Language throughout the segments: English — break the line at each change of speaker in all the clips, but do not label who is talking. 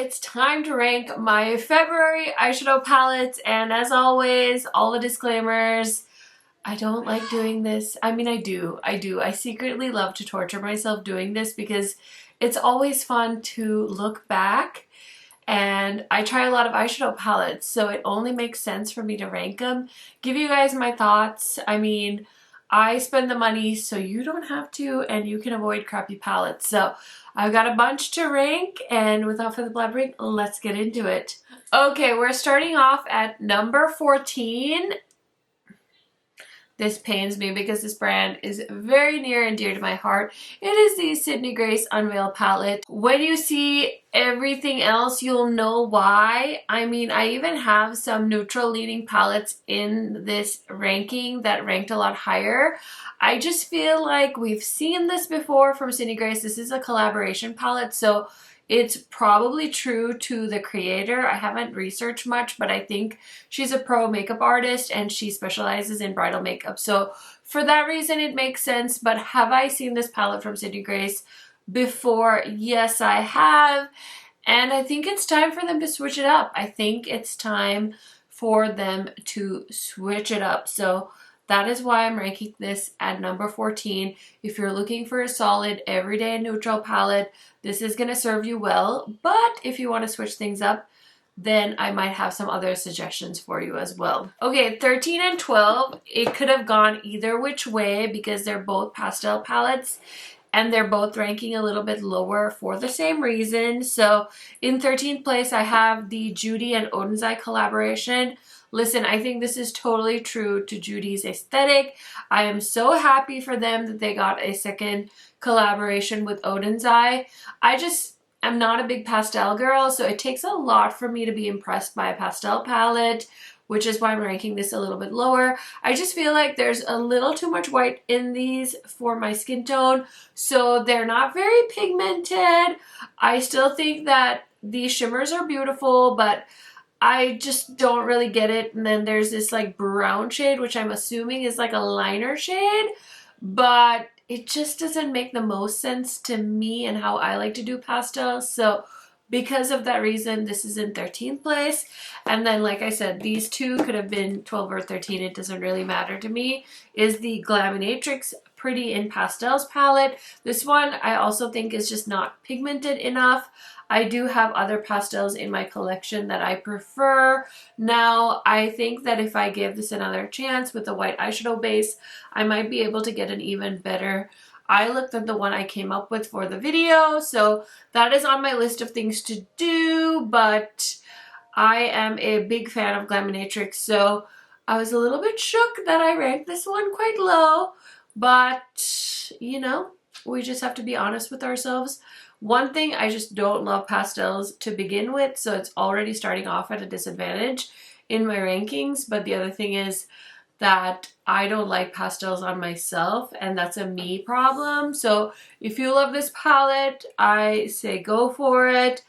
it's time to rank my February eyeshadow palettes, and as always, all the disclaimers. I don't like doing this. I mean, I do. I secretly love to torture myself doing this because it's always fun to look back, and I try a lot of eyeshadow palettes, so it only makes sense for me to rank them, give you guys my thoughts. I mean, I spend the money so you don't have to, and you can avoid crappy palettes. So I've got a bunch to rank, and without further blabbering, let's get into it. Okay, we're starting off at number 14. This pains me because this brand is very near and dear to my heart. It is the Sydney Grace Unveil palette. When you see everything else, you'll know why. I mean, I even have some neutral leaning palettes in this ranking that ranked a lot higher. I just feel like we've seen this before from Sydney Grace. This is a collaboration palette, so it's probably true to the creator. I haven't researched much, but I think she's a pro makeup artist and she specializes in bridal makeup. So for that reason, it makes sense. But have I seen this palette from Sydney Grace before? Yes, I have. And I think it's time for them to switch it up. I think it's time for them to switch it up. So that is why I'm ranking this at number 14. If you're looking for a solid everyday neutral palette, this is going to serve you well. But if you want to switch things up, then I might have some other suggestions for you as well. Okay, 13 and 12, it could have gone either which way because they're both pastel palettes and they're both ranking a little bit lower for the same reason. So in 13th place, I have the Beaute and Odin's Eye collaboration. Listen, I think this is totally true to Beaute's aesthetic. I am so happy for them that they got a second collaboration with Odin's Eye. I'm not a big pastel girl, so it takes a lot for me to be impressed by a pastel palette, which is why I'm ranking this a little bit lower. I just feel like there's a little too much white in these for my skin tone, so they're not very pigmented. I still think that these shimmers are beautiful, but I just don't really get it. And then there's this like brown shade, which I'm assuming is like a liner shade, but it just doesn't make the most sense to me and how I like to do pastels. So because of that reason, this is in 13th place. And then, like I said, these two could have been 12 or 13. It doesn't really matter to me. Is the Glaminatrix Pretty in Pastels palette. This one I also think is just not pigmented enough. I do have other pastels in my collection that I prefer. Now, I think that if I give this another chance with a white eyeshadow base, I might be able to get an even better eye look than the one I came up with for the video. So that is on my list of things to do, but I am a big fan of Glaminatrix, so I was a little bit shook that I ranked this one quite low, but you know, we just have to be honest with ourselves. One thing, I just don't love pastels to begin with, so it's already starting off at a disadvantage in my rankings. But the other thing is that I don't like pastels on myself, and that's a me problem. So if you love this palette, I say go for it.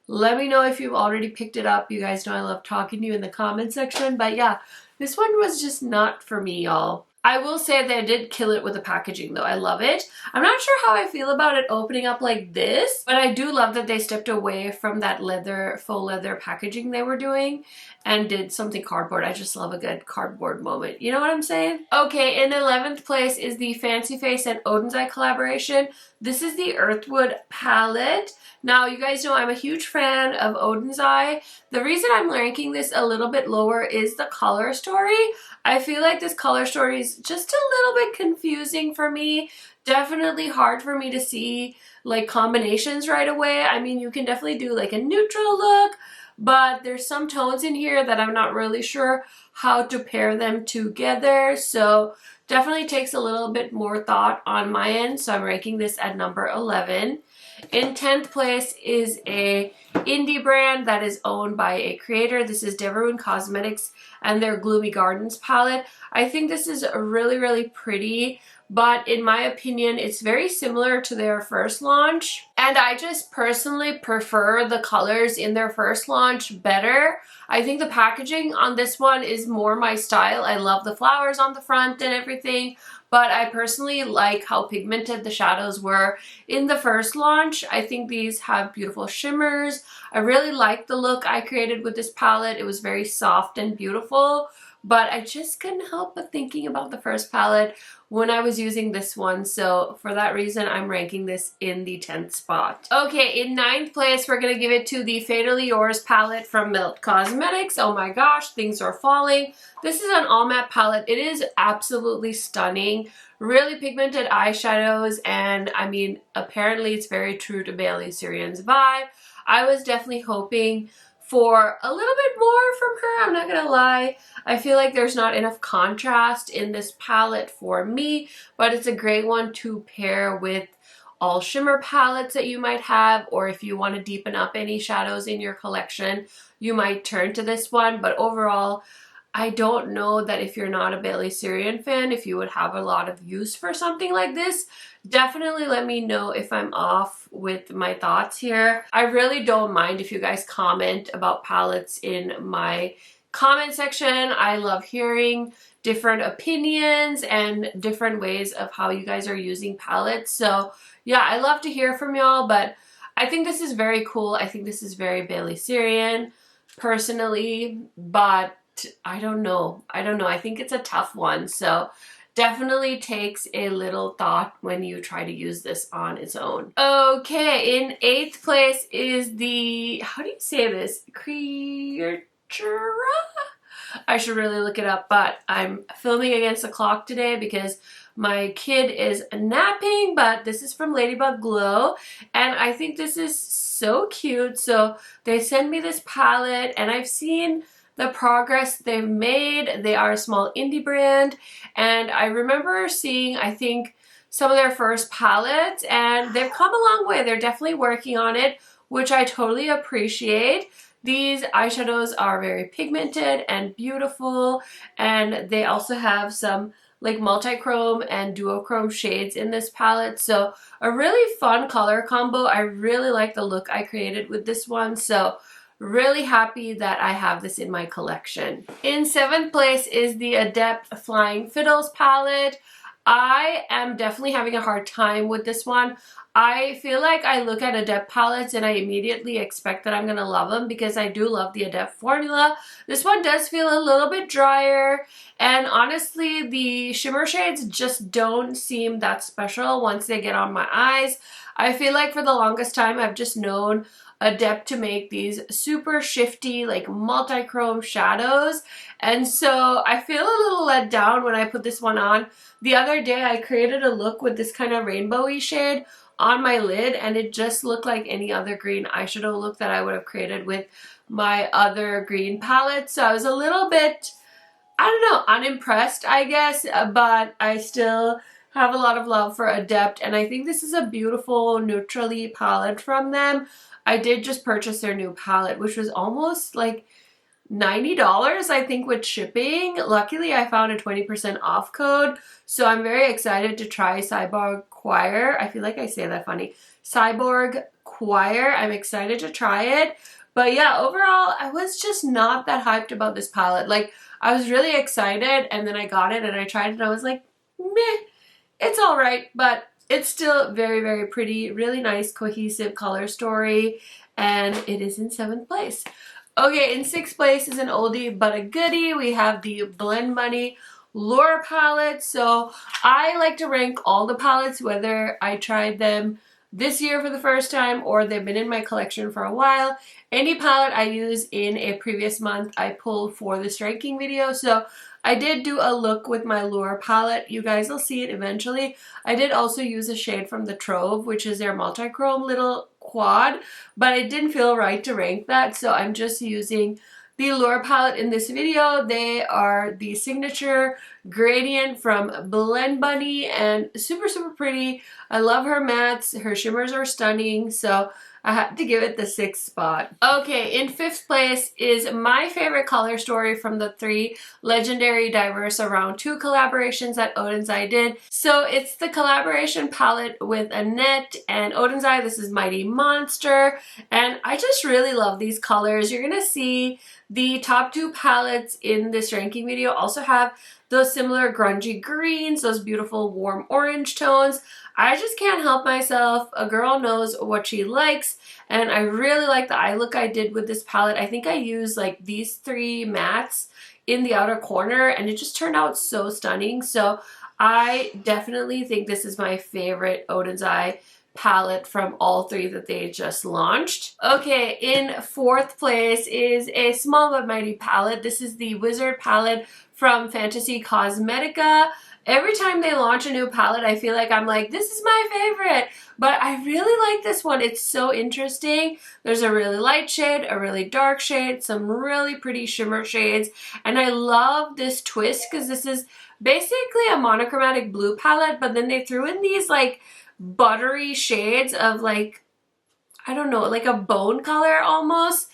Let me know if you've already picked it up. You guys know I love talking to you in the comment section. But yeah, this one was just not for me, y'all. I will say they did kill it with the packaging though. I love it. I'm not sure how I feel about it opening up like this, but I do love that they stepped away from that leather, faux leather packaging they were doing and did something cardboard. I just love a good cardboard moment. You know what I'm saying? Okay, in 11th place is the Fancy Face and Odin's Eye collaboration. This is the Earthwood palette. Now, you guys know I'm a huge fan of Odin's Eye. The reason I'm ranking this a little bit lower is the color story. I feel like this color story is just a little bit confusing for me. Definitely hard for me to see like combinations right away. I mean, you can definitely do like a neutral look, but there's some tones in here that I'm not really sure how to pair them together. So definitely takes a little bit more thought on my end. So I'm ranking this at number 11. In 10th place is a indie brand that is owned by a creator. This is Deon Cosmetics and their Gloomy Gardens palette. I think this is really, really pretty, but in my opinion, it's very similar to their first launch. And I just personally prefer the colors in their first launch better. I think the packaging on this one is more my style. I love the flowers on the front and everything, but I personally like how pigmented the shadows were in the first launch. I think these have beautiful shimmers. I really like the look I created with this palette. It was very soft and beautiful, but I just couldn't help but thinking about the first palette when I was using this one. So for that reason, I'm ranking this in the 10th spot. Okay, in 9th place, we're gonna give it to the Fatally Yours palette from Milk Cosmetics. Oh my gosh, things are falling. This is an all matte palette. It is absolutely stunning. Really pigmented eyeshadows, and I mean, apparently it's very true to Bailey Sarian's vibe. I was definitely hoping for a little bit more from her, I'm not gonna lie. I feel like there's not enough contrast in this palette for me, but it's a great one to pair with all shimmer palettes that you might have, or if you want to deepen up any shadows in your collection, you might turn to this one. But overall, I don't know that if you're not a Bailey Sarian fan, if you would have a lot of use for something like this. Definitely let me know if I'm off with my thoughts here. I really don't mind if you guys comment about palettes in my comment section. I love hearing different opinions and different ways of how you guys are using palettes. So yeah, I love to hear from y'all, but I think this is very cool. I think this is very Bailey Sarian personally, but I don't know. I think it's a tough one. So definitely takes a little thought when you try to use this on its own. Okay, in 8th place is the, how do you say this? Creatura? I should really look it up, but I'm filming against the clock today because my kid is napping, but this is from Ladybug Glow, and I think this is so cute. So they sent me this palette, and I've seen the progress they've made. They are a small indie brand, and I remember seeing, I think, some of their first palettes, and they've come a long way. They're definitely working on it, which I totally appreciate. These eyeshadows are very pigmented and beautiful, and they also have some like multi-chrome and duochrome shades in this palette. So a really fun color combo. I really like the look I created with this one. So really happy that I have this in my collection. In 7th place is the Adept Flying Fiddles palette. I am definitely having a hard time with this one. I feel like I look at Adept palettes and I immediately expect that I'm going to love them because I do love the Adept formula. This one does feel a little bit drier, and honestly the shimmer shades just don't seem that special once they get on my eyes. I feel like for the longest time I've just known Adept to make these super shifty like multi-chrome shadows, and so I feel a little let down when I put this one on. The other day I created a look with this kind of rainbowy shade on my lid, and it just looked like any other green eyeshadow look that I would have created with my other green palette. So I was a little bit, I don't know, unimpressed, I guess, but I still have a lot of love for Adept, and I think this is a beautiful neutrally palette from them. I did just purchase their new palette, which was almost like $90, I think, with shipping. Luckily, I found a 20% off code, so I'm very excited to try Cyborg Choir. I feel like I say that funny. Cyborg Choir. I'm excited to try it. But yeah, overall, I was just not that hyped about this palette. Like, I was really excited, and then I got it, and I tried it, and I was like, meh, it's all right, but it's still very, very pretty. Really nice, cohesive color story, and it is in 7th place. Okay, in 6th place is an oldie but a goodie. We have the Blend Money Leor palette. So I like to rank all the palettes, whether I tried them this year for the first time or they've been in my collection for a while. Any palette I use in a previous month, I pulled for this ranking video. So I did do a look with my Leor palette. You guys will see it eventually. I did also use a shade from the Trove, which is their multi-chrome little quad, but it didn't feel right to rank that, so I'm just using the Leor palette in this video. They are the signature gradient from Blend Bunny, and super, super pretty. I love her mattes. Her shimmers are stunning, so I had to give it the 6th spot. Okay, in 5th place is my favorite color story from the 3 legendary diverse around 2 collaborations that Odin's Eye did. So it's the collaboration palette with Annette and Odin's Eye. This is Mighty Monster, and I just really love these colors. You're gonna see the top 2 palettes in this ranking video also have the those similar grungy greens, those beautiful warm orange tones. I just can't help myself. A girl knows what she likes, and I really like the eye look I did with this palette. I think I used like these 3 mattes in the outer corner, and it just turned out so stunning. So I definitely think this is my favorite Odin's Eye palette from all 3 that they just launched. Okay, in 4th place is a small but mighty palette. This is the Wizard palette from Fantasy Cosmetica. Every time they launch a new palette, I feel like I'm like, this is my favorite. But I really like this one. It's so interesting. There's a really light shade, a really dark shade, some really pretty shimmer shades. And I love this twist because this is basically a monochromatic blue palette, but then they threw in these like buttery shades of like, I don't know, like a bone color almost.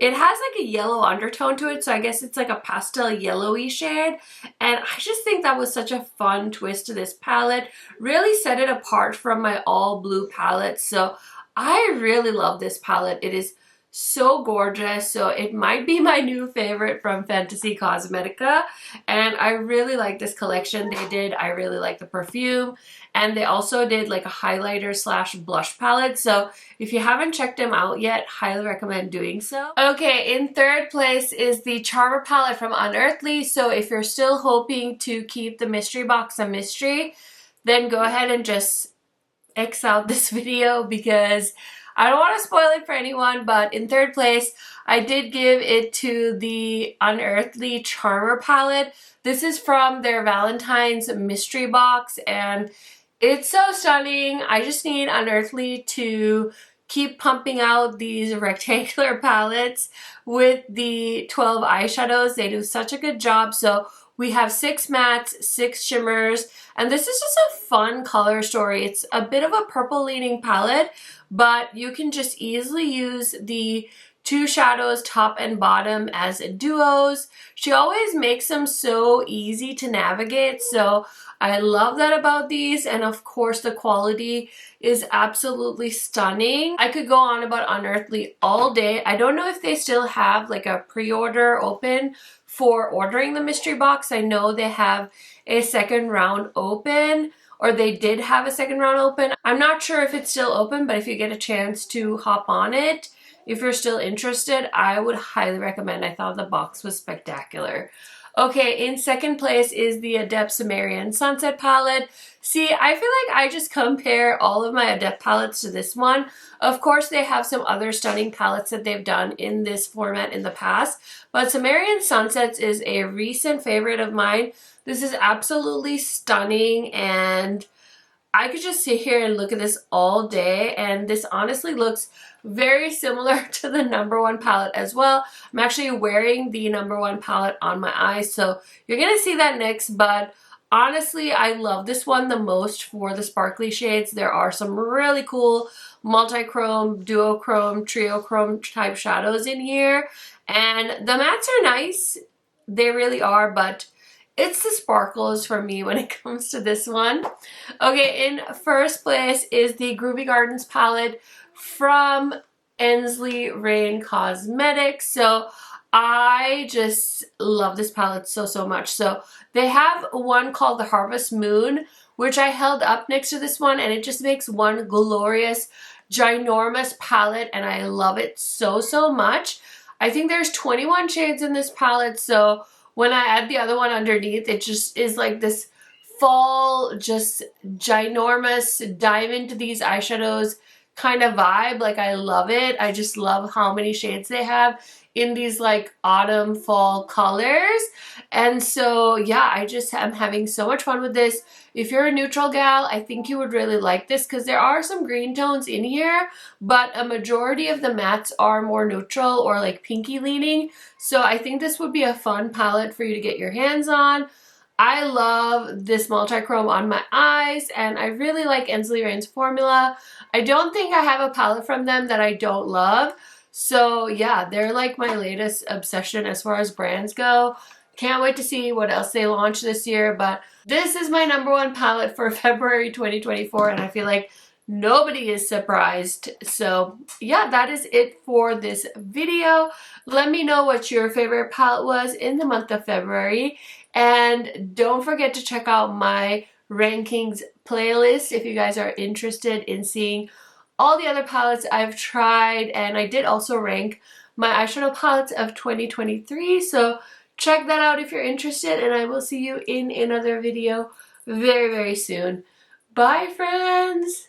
It has like a yellow undertone to it, so I guess it's like a pastel yellowy shade. And I just think that was such a fun twist to this palette. Really set it apart from my all blue palette. So I really love this palette. It is so gorgeous. So it might be my new favorite from Fantasy Cosmetica. And I really like this collection they did. I really like the perfume. And they also did like a highlighter slash blush palette. So if you haven't checked them out yet, highly recommend doing so. Okay, in 3rd place is the Charmer palette from Unearthly. So if you're still hoping to keep the mystery box a mystery, then go ahead and just X out this video because I don't want to spoil it for anyone. But in 3rd place, I did give it to the Unearthly Charmer palette. This is from their Valentine's mystery box, and it's so stunning. I just need Unearthly to keep pumping out these rectangular palettes with the 12 eyeshadows. They do such a good job. So we have 6 mattes, 6 shimmers, and this is just a fun color story. It's a bit of a purple leaning palette, but you can just easily use the 2 shadows, top and bottom, as duos. She always makes them so easy to navigate, so I love that about these. And of course the quality is absolutely stunning. I could go on about Unearthly all day. I don't know if they still have like a pre-order open for ordering the mystery box. I know they have a 2nd round open, or they did have a 2nd round open. I'm not sure if it's still open, but if you get a chance to hop on it, if you're still interested, I would highly recommend. I thought the box was spectacular. Okay, in 2nd place is the Adept Sumerian Sunset palette. See, I feel like I just compare all of my Adept palettes to this one. Of course, they have some other stunning palettes that they've done in this format in the past, but Sumerian Sunsets is a recent favorite of mine. This is absolutely stunning, and I could just sit here and look at this all day, and this honestly looks very similar to the #1 palette as well. I'm actually wearing the #1 palette on my eyes, so you're gonna see that next, but honestly, I love this one the most for the sparkly shades. There are some really cool multi-chrome, duochrome, triochrome type shadows in here, and the mattes are nice. They really are, but it's the sparkles for me when it comes to this one. Okay, in 1st place is the Groovy Gardens palette from Ensley Rain Cosmetics. So I just love this palette so much. So they have one called the Harvest Moon, which I held up next to this one, and it just makes one glorious, ginormous palette, and I love it so much. I think there's 21 shades in this palette, so when I add the other one underneath, it just is like this fall, just ginormous, dive into these eyeshadows kind of vibe. Like, I love it. I just love how many shades they have in these like autumn, fall colors. And so yeah, I just am having so much fun with this. If you're a neutral gal, I think you would really like this because there are some green tones in here, but a majority of the mattes are more neutral or like pinky leaning. So I think this would be a fun palette for you to get your hands on. I love this multi-chrome on my eyes, and I really like Ensley Rain's formula. I don't think I have a palette from them that I don't love. So yeah, they're like my latest obsession as far as brands go. Can't wait to see what else they launch this year, but this is my #1 palette for February 2024, and I feel like Nobody is surprised. So yeah, that is it for this video. Let me know what your favorite palette was in the month of February. And don't forget to check out my rankings playlist if you guys are interested in seeing all the other palettes I've tried. And I did also rank my eyeshadow palettes of 2023. So check that out if you're interested. And I will see you in another video very, very soon. Bye, friends!